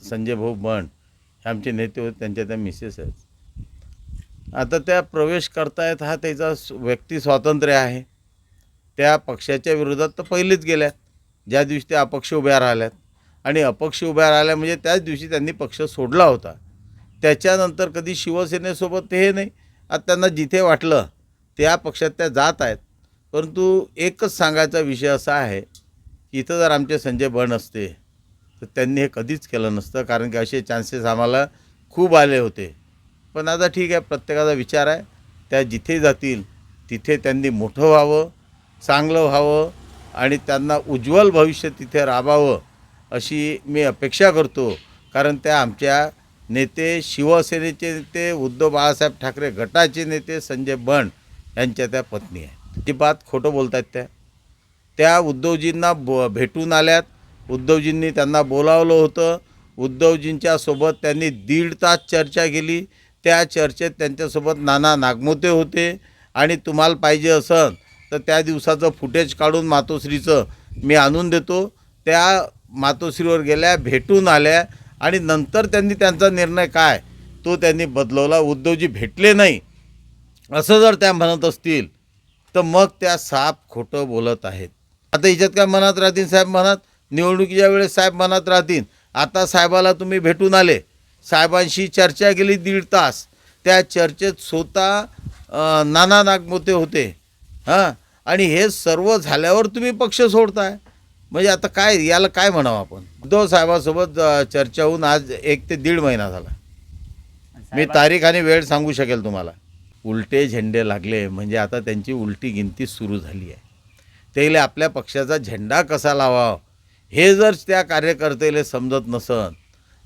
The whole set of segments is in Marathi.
संजय भाऊ बंड हे आमचे नेते होते, त्यांच्या त्या मिसेस आहेत. आता त्या प्रवेश करतायत हा त्याचा व्यक्ती स्वातंत्र्य आहे. त्या पक्षाच्या विरोधात तर पहिलेच गेल्यात ज्या दिवशी ते अपक्ष उभ्या राहिल्यात, आणि अपक्ष उभ्या राहिल्या म्हणजे त्याच दिवशी त्यांनी पक्ष सोडला होता. त्याच्यानंतर कधी शिवसेनेसोबत ते हे नाही. आता त्यांना जिथे वाटलं त्या पक्षात त्या जात आहेत. परंतु एकच सांगायचा विषय असा आहे की इथं जर आमचे संजय बंड असते तर त्यांनी हे कधीच केलं नसतं, कारण की असे चान्सेस आम्हाला खूप आले होते. पण आता ठीक आहे, प्रत्येकाचा विचार आहे. त्या जिथे जातील तिथे त्यांनी मोठं व्हावं, चांगलं व्हावं आणि त्यांना उज्ज्वल भविष्य तिथे राबावं अशी मी अपेक्षा करतो. कारण त्या आमच्या नेते, शिवसेनेचे नेते, उद्धव बाळासाहेब ठाकरे गटाचे नेते संजय बंड यांच्या त्या पत्नी आहेत. ती बात खोटं बोलत आहेत. त्या उद्धवजींना भेटून आल्यात. उद्धवजींनी त्यांना बोलावलं होतं. उद्धवजींच्या सोबत त्यांनी 1.5 तास चर्चा केली. त्या चर्चेत त्यांच्यासोबत नाना नागमोते होते. आणि तुम्हाला पाहिजे असेल तर त्या दिवसाचं फुटेज काढून मातोश्रीचं मी आणून देतो. त्या मातोश्रीवर गेल्या, भेटून आल्या आणि नंतर त्यांनी त्यांचा निर्णय काय तो त्यांनी बदलवला. उद्धवजी भेटले नाही असं जर त्या म्हणत असतील तर मग त्या साप खोटं बोलत आहेत. आता याच्यात काय मनात राहतील साहेब? मनात निवडणुकीच्या वेळेस साहेब मनात राहतील. आता साहेबाला तुम्ही भेटून आले, साहेबांशी चर्चा केली 1.5 तास. त्या चर्चेत स्वतः नाना नागमोते होते. आणि हे सर्व झाल्यावर तुम्ही पक्ष सोडताय म्हणजे आता काय, याला काय म्हणावं आपण? उद्धव साहेबासोबत चर्चा होऊन आज 1 ते 1.5 महिना झाला. मी तारीख आणि वेळ सांगू शकेल तुम्हाला. उलटे झेंडे लागले म्हणजे आता त्यांची उलटी गिनती सुरू झाली आहे. त्याला आपल्या पक्षाचा झेंडा कसा लावावा हे जर त्या कार्यकर्त्याला समजत नसन,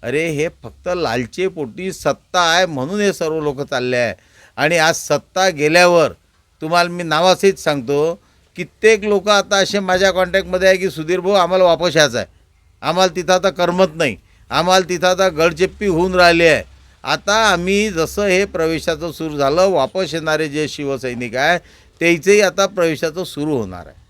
अरे हे फक्त लालचे पोटी सत्ता आहे म्हणून हे सर्व लोक चालले आहे. आणि आज सत्ता गेल्यावर तुम्हाला मी नावासहित सांगतो, कित्येक लोक आता असे माझ्या कॉन्टॅक्टमध्ये आहे की सुधीर भाऊ आम्हाला वापस यायचं आहे, आम्हाला तिथं आता करमत नाही, आम्हाला तिथं आता गळचेप्पी होऊन राहिली आहे. आता आम्ही जसं हे प्रवेशाचं सुरू झालं, वापस येणारे जे शिवसैनिक आहे त्याचंही आता प्रवेशाचं सुरू होणार आहे.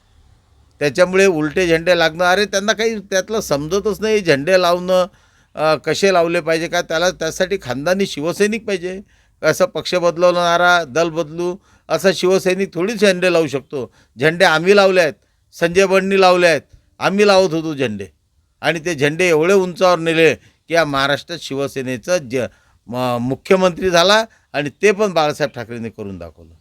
त्याच्यामुळे उलटे झेंडे लागणं, अरे त्यांना काही त्यातलं समजतच नाही. झेंडे लावणं कसे लावले पाहिजे का, त्यासाठी खानदानी शिवसैनिक पाहिजे. असं पक्ष बदलवणारा, दल बदलू असा शिवसैनिक थोडीच झेंडे लावू शकतो. झेंडे आम्ही लावले आहेत, संजय बंडनी लावले आहेत, आम्ही लावत होतो झेंडे. आणि ते झेंडे एवढे उंचावर नेले की या महाराष्ट्रात शिवसेनेचं मुख्यमंत्री झाला आणि ते पण बाळासाहेब ठाकरेंनी करून दाखवलं.